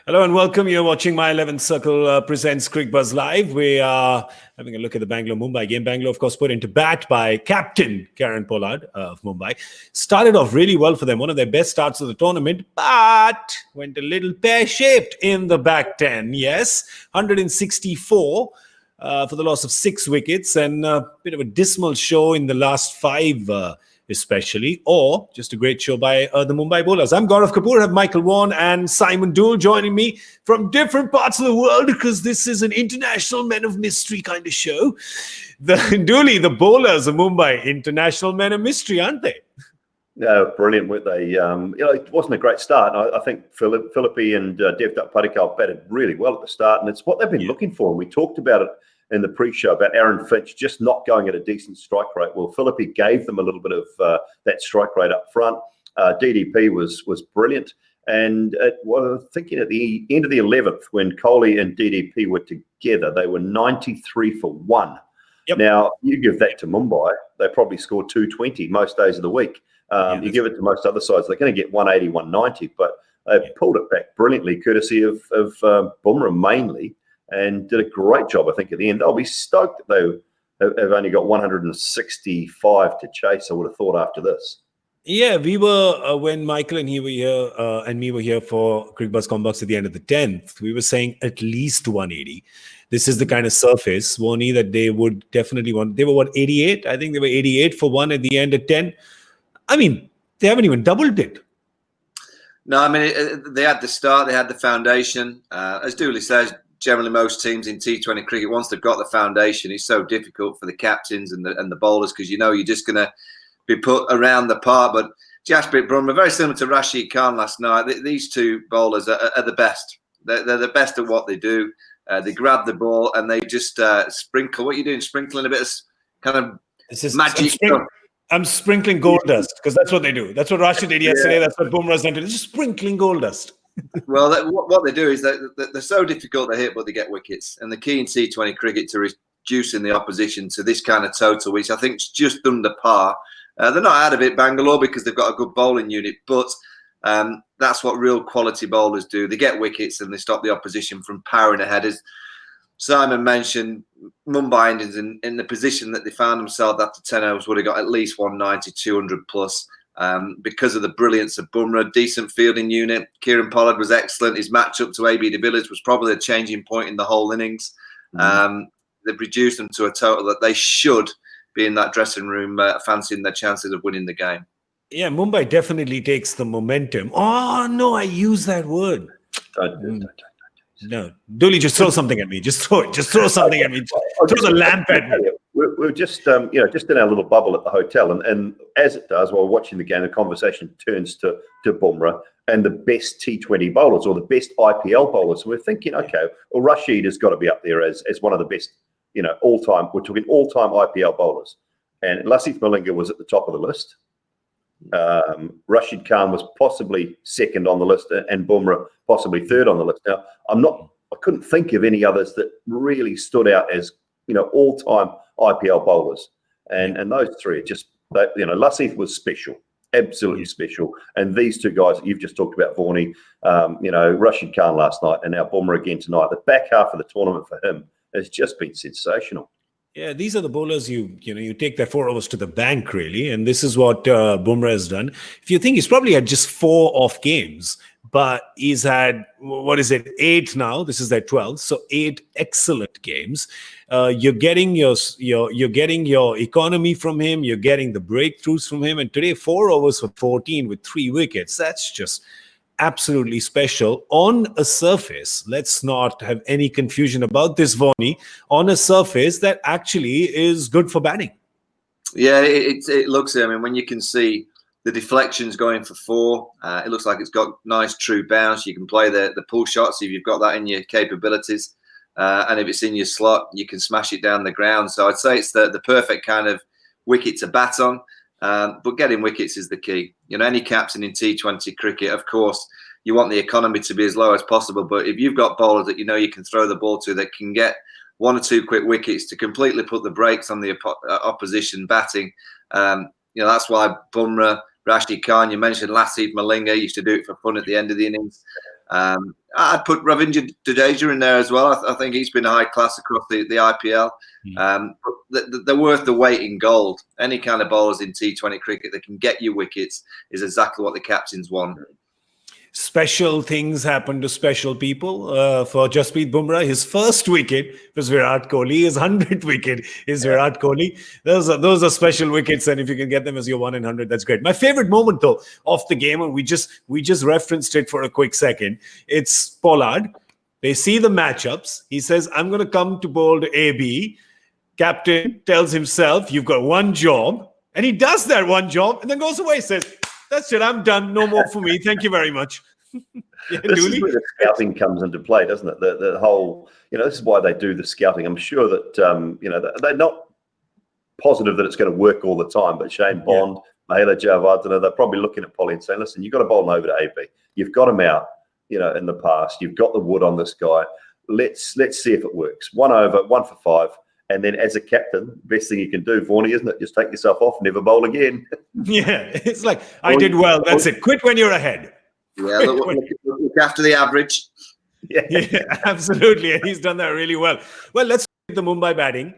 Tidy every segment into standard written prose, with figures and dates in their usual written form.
Hello and welcome. You're watching My 11th Circle presents Cricbuzz Live. We are having a look at the Bangalore-Mumbai game. Bangalore, of course, put into bat by captain Kieron Pollard of Mumbai. Started off really well for them, one of their best starts of the tournament, but went a little pear-shaped in the back 10. Yes, 164 for the loss of 6 wickets and a bit of a dismal show in the last 5 especially, or just a great show by the Mumbai bowlers. I'm Gaurav Kapur, I have Michael Vaughan and Simon Doull joining me from different parts of the world because this is an international men of mystery kind of show. Dooley, the bowlers of Mumbai, international men of mystery, aren't they? Yeah, brilliant, weren't they? It wasn't a great start. I think Philippi and Devdutt Padikkal batted really well at the start, and it's what they've been looking for. And we talked about it in the pre-show about Aaron Finch just not going at a decent strike rate. Well, Philippi gave them a little bit of that strike rate up front. DDP was brilliant. And thinking at the end of the 11th, when Kohli and DDP were together, they were 93 for 1. Yep. Now, you give that to Mumbai, they probably score 220 most days of the week. You give it to most other sides, they're going to get 180, 190. But they pulled it back brilliantly, courtesy of Bumrah mainly, and did a great job, I think, at the end. They'll be stoked that they've only got 165 to chase, I would have thought, after this. Yeah, we were, when Michael and he were here, and me were here for Cricbuzz Combox at the end of the 10th, we were saying at least 180. This is the kind of surface, Warnie, that they would definitely want. They were, what, 88? I think they were 88 for 1 at the end at 10. I mean, they haven't even doubled it. No, I mean, they had the start, they had the foundation. As Dooley says, generally most teams in T20 cricket, once they've got the foundation, it's so difficult for the captains and the bowlers because you know you're just going to be put around the park. But Jasprit Bumrah, very similar to Rashid Khan last night, these two bowlers are the best. They're the best at what they do. They grab the ball and they just sprinkle. What are you doing? Sprinkling a bit of kind of magic stuff. I'm sprinkling gold dust because that's what they do. That's what Rashid did yesterday. That's what Bumrah's done today. Just sprinkling gold dust. Well, what they do is that they're so difficult to hit, but they get wickets. And the key in T20 cricket to reducing the opposition to this kind of total, which I think is just under par. They're not out of it, Bangalore, because they've got a good bowling unit. But that's what real quality bowlers do. They get wickets and they stop the opposition from powering ahead. As Simon mentioned, Mumbai Indians in the position that they found themselves after 10 overs would have got at least 190, 200 plus. Because of the brilliance of Bumrah, decent fielding unit. Kieron Pollard was excellent. His matchup to AB de Villiers was probably a changing point in the whole innings. They've reduced them to a total that they should be in that dressing room fancying their chances of winning the game. Yeah, Mumbai definitely takes the momentum. Oh, no, I use that word. No, Dooley, just throw something at me. Just throw it. Just throw something at me. Throw the lamp at me. We're just, just in our little bubble at the hotel, and as it does, while watching the game, the conversation turns to Bumrah and the best T20 bowlers or the best IPL bowlers. We're thinking, okay, well, Rashid has got to be up there as one of the best, all-time. We're talking all-time IPL bowlers, and Lasith Malinga was at the top of the list. Rashid Khan was possibly second on the list, and Bumrah possibly third on the list. Now, I couldn't think of any others that really stood out as all-time IPL bowlers, and those three are just, Lasith was special, absolutely special, and these two guys that you've just talked about, Vaughan, Rashid Khan last night, and now Bumrah again tonight. The back half of the tournament for him has just been sensational. Yeah, these are the bowlers you take their 4 overs to the bank, really, and this is what Bumrah has done. If you think he's probably had just 4 off games, but he's had, 8 now? This is their 12th, so 8 excellent games. You're getting your economy from him. You're getting the breakthroughs from him, and today 4 overs for 14 with 3 wickets. That's just absolutely special on a surface. Let's not have any confusion about this, Vonnie. On a surface that actually is good for batting. Yeah, it looks. I mean, when you can see the deflections going for 4, it looks like it's got nice true bounce. You can play the pull shots if you've got that in your capabilities, and if it's in your slot, you can smash it down the ground. So I'd say it's the perfect kind of wicket to bat on. But getting wickets is the key. Any captain in T20 cricket, of course, you want the economy to be as low as possible. But if you've got bowlers that you can throw the ball to that can get 1 or 2 quick wickets to completely put the brakes on the opposition batting, that's why Bumrah, Rashid Khan, you mentioned Lasith Malinga used to do it for fun at the end of the innings. I'd put Ravindra Jadeja in there as well. I think he's been high class across the IPL. But they're worth the weight in gold. Any kind of bowlers in T20 cricket that can get you wickets is exactly what the captains want. Special things happen to special people. For Jasprit Bumrah, his first wicket was Virat Kohli. His 100th wicket is Virat Kohli. Those are special wickets, and if you can get them as your 1 in 100, that's great. My favorite moment, though, of the game, and we just referenced it for a quick second. It's Pollard. They see the matchups. He says, "I'm going to come to bowl to AB." Captain tells himself, "You've got one job," and he does that one job, and then goes away. Says, "That's it. I'm done. No more for me. Thank you very much." This is where the scouting comes into play, doesn't it? The whole, this is why they do the scouting. I'm sure that, they're not positive that it's going to work all the time, but Shane Bond, Mahela Javardhana, they're probably looking at Polly and saying, "Listen, you've got to bowl him over to AB. You've got him out, in the past. You've got the wood on this guy. Let's see if it works. 1 over, 1 for 5. And then as a captain, best thing you can do, Vaughnie, isn't it? Just take yourself off, never bowl again." Yeah, it's like, I did well. That's it. Quit when you're ahead. Yeah, look after the average. Yeah, absolutely. And he's done that really well. Well, let's look at the Mumbai batting.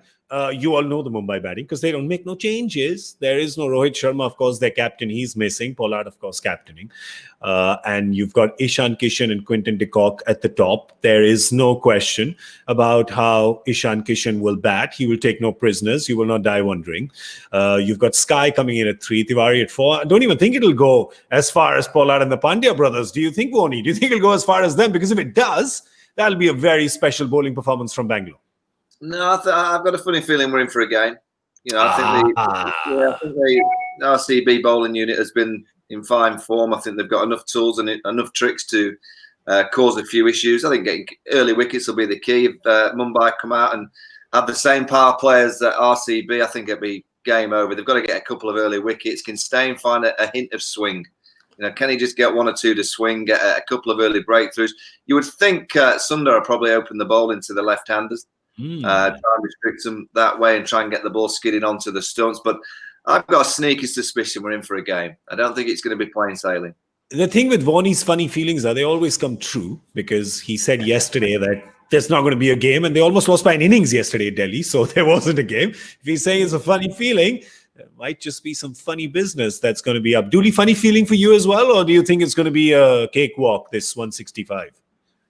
You all know the Mumbai batting because they don't make no changes. There is no Rohit Sharma, of course, their captain. He's missing. Pollard, of course, captaining. And you've got Ishan Kishan and Quinton de Kock at the top. There is no question about how Ishan Kishan will bat. He will take no prisoners. You will not die wondering. You've got Sky coming in at 3, Tiwari at 4. I don't even think it'll go as far as Pollard and the Pandya brothers. Do you think, Vaughnie? Do you think it'll go as far as them? Because if it does, that'll be a very special bowling performance from Bangalore. No, I've got a funny feeling we're in for a game. I think the RCB bowling unit has been in fine form. I think they've got enough tools and enough tricks to cause a few issues. I think getting early wickets will be the key. If Mumbai come out and have the same power players at RCB, I think it'll be game over. They've got to get a couple of early wickets. Can Steyn find a hint of swing? Can he just get 1 or 2 to swing, get a couple of early breakthroughs? You would think Sundar will probably open the ball into the left-handers. Try and restrict them that way and try and get the ball skidding onto the stumps. But I've got a sneaky suspicion we're in for a game. I don't think it's going to be plain sailing. The thing with Vaughnie's funny feelings are they always come true because he said yesterday that there's not going to be a game, and they almost lost by an innings yesterday at Delhi, so there wasn't a game. If he's saying it's a funny feeling, there might just be some funny business that's going to be up. Dooley, funny feeling for you as well, or do you think it's going to be a cakewalk, this 165?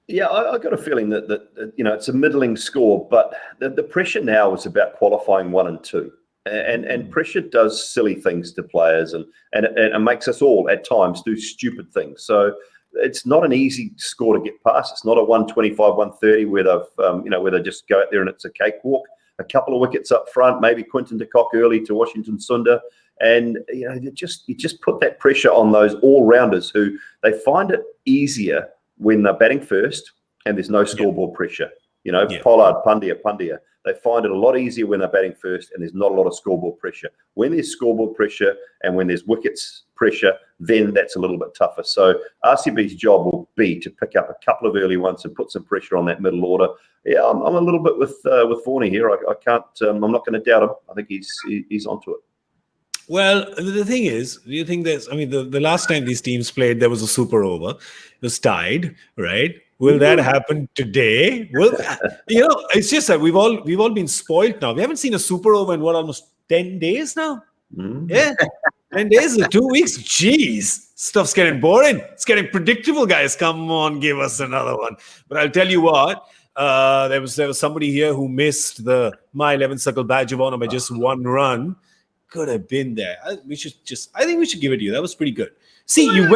Yeah, I got a feeling that it's a middling score, but the pressure now is about qualifying 1 and 2, and pressure does silly things to players, and it makes us all at times do stupid things. So it's not an easy score to get past. It's not a 125, 130 where they've where they just go out there and it's a cakewalk. A couple of wickets up front, maybe Quinton de Kock early to Washington Sundar, and you just put that pressure on those all rounders who they find it easier when they're batting first and there's no scoreboard pressure. Pollard, Pandya, they find it a lot easier when they're batting first and there's not a lot of scoreboard pressure. When there's scoreboard pressure and when there's wickets pressure, then that's a little bit tougher. So RCB's job will be to pick up a couple of early ones and put some pressure on that middle order. Yeah, I'm a little bit with Vaughnie here. I can't. I'm not going to doubt him. I think he's onto it. Well, the thing is, do you think there's? I mean, the last time these teams played, there was a super over. It was tied, right? Will that happen today? Well, it's just that we've all been spoiled now. We haven't seen a super over in almost 10 days now. Yeah, 10 days or 2 weeks. Jeez, stuff's getting boring. It's getting predictable, guys. Come on, give us another one. But I'll tell you what. There was somebody here who missed the My 11 Circle badge of honor by just 1 run. Could have been there. I think we should give it to you. That was pretty good. See, you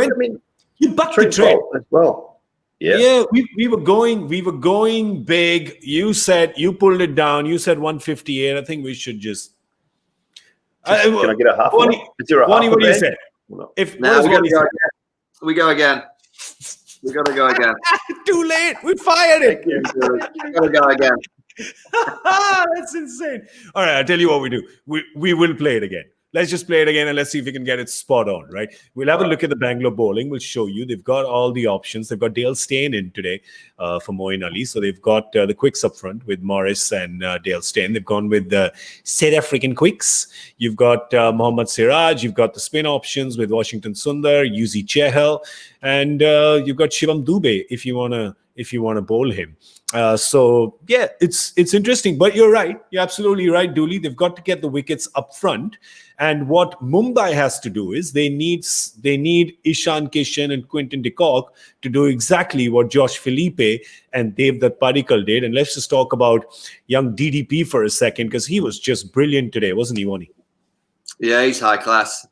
bucked the trend as well. Yeah, we were going big. You said you pulled it down. You said 158. I think we should just. Can I get a half? Is there a half? What do you say? We go again. We got to go again. Too late. We fired it. We got to go again. That's insane. All right, I'll tell you what we do. We will play it again. let's just play it again and let's see if we can get it spot on, right? We'll have a look at the Bangalore bowling. We'll show you. They've got all the options. They've got Dale Steyn in today for Moeen Ali. So they've got the quicks up front with Morris and Dale Steyn. They've gone with the South African quicks. You've got Mohammad Siraj. You've got the spin options with Washington Sundar, Yuzi Chahal, and you've got Shivam Dube if you want to bowl him. So yeah, it's interesting, but you're right. You're absolutely right, Dooley. They've got to get the wickets up front, and what Mumbai has to do is they need Ishan Kishan and Quinton de Kock to do exactly what Josh Philippe and Devdutt Padikkal did. And let's just talk about young DDP for a second, because he was just brilliant today, wasn't he, Wani? Yeah, he's high class.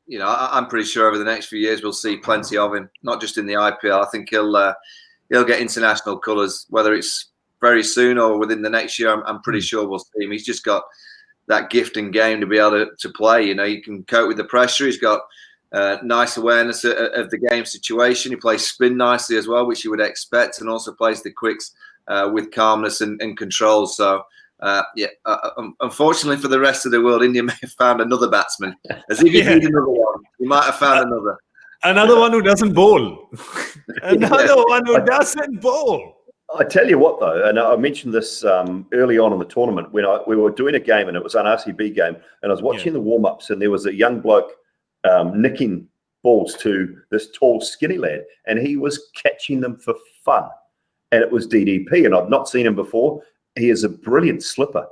You know, I'm pretty sure over the next few years we'll see plenty of him, not just in the IPL. I think he'll get international colours, whether it's very soon or within the next year. I'm pretty sure we'll see him. He's just got that gift and game to be able to play. You know, he can cope with the pressure. He's got nice awareness of the game situation. He plays spin nicely as well, which you would expect, and also plays the quicks with calmness and control. So, unfortunately for the rest of the world, India may have found another batsman. As if you need another one, you might have found another. Another one who doesn't bowl. Another one who doesn't bowl. I tell you what, though, and I mentioned this early on in the tournament when we were doing a game, and it was an RCB game, and I was watching the warm-ups, and there was a young bloke nicking balls to this tall, skinny lad, and he was catching them for fun. And it was DDP, and I've not seen him before. He is a brilliant slipper,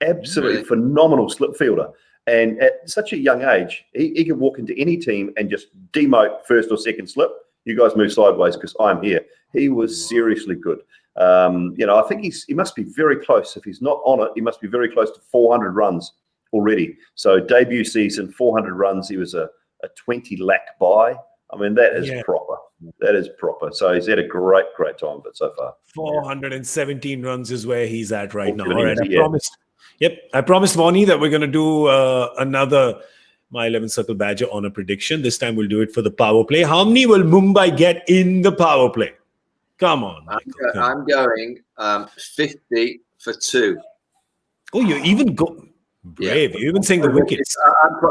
absolutely phenomenal slip fielder. And at such a young age, he can walk into any team and just demote first or second slip. You guys move sideways because I'm here. He was seriously good. You know, I think he must be very close. If he's not on it, he must be very close to 400 runs already. So debut season, 400 runs. He was a 20 lakh buy. I mean, that is proper. That is proper. So he's had a great time of it so far. 417 runs is where he's at right now. All right, I promised Wani that we're going to do another My 11 Circle Badger on a prediction. This time we'll do it for the power play. How many will Mumbai get in the power play? Come on, Michael. I'm going 50 for 2. Oh, you even go brave. You're even saying the wickets.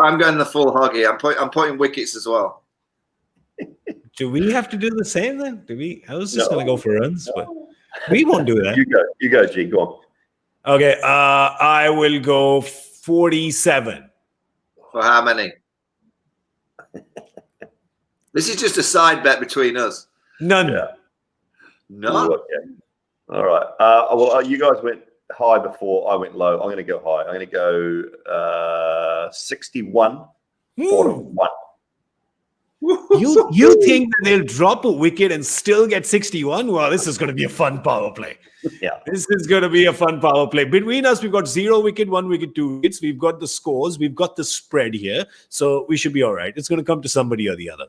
I'm going the full hog here. I'm putting wickets as well. Do we have to do the same then? I was just going to go for runs, but we won't do that. You go, G. Go on. Okay, I will go 47. For how many? This is just a side bet between us. None. Yeah. None? Okay. All right. Well, you guys went high before. I went low. I'm going to go high. I'm going to go 61 for 1. You think that they'll drop a wicket and still get 61? Well, this is going to be a fun power play. Yeah. This is going to be a fun power play. Between us, we've got 0 wicket, 1 wicket, 2 wickets. We've got the scores. We've got the spread here. So we should be all right. It's going to come to somebody or the other.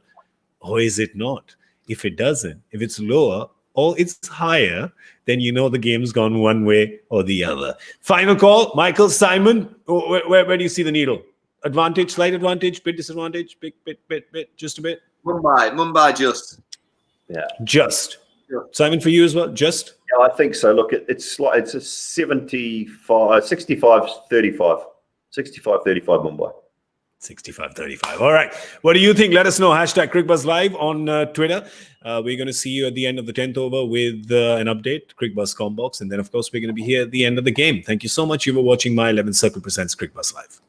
Or is it not? If it doesn't, if it's lower or it's higher, then you know the game's gone one way or the other. Final call. Michael, Simon, where do you see the needle? Advantage, slight advantage, bit disadvantage, bit, just a bit. Mumbai just. Yeah. Just. Simon, for you as well, just? Yeah, I think so. Look, it's a 65, 35 Mumbai. 65-35. All right. What do you think? Let us know. Hashtag Cricbuzz Live on Twitter. We're going to see you at the end of the 10th over with an update, Cricbuzz Combox. And then, of course, we're going to be here at the end of the game. Thank you so much. You were watching My 11 Circle Presents Cricbuzz Live.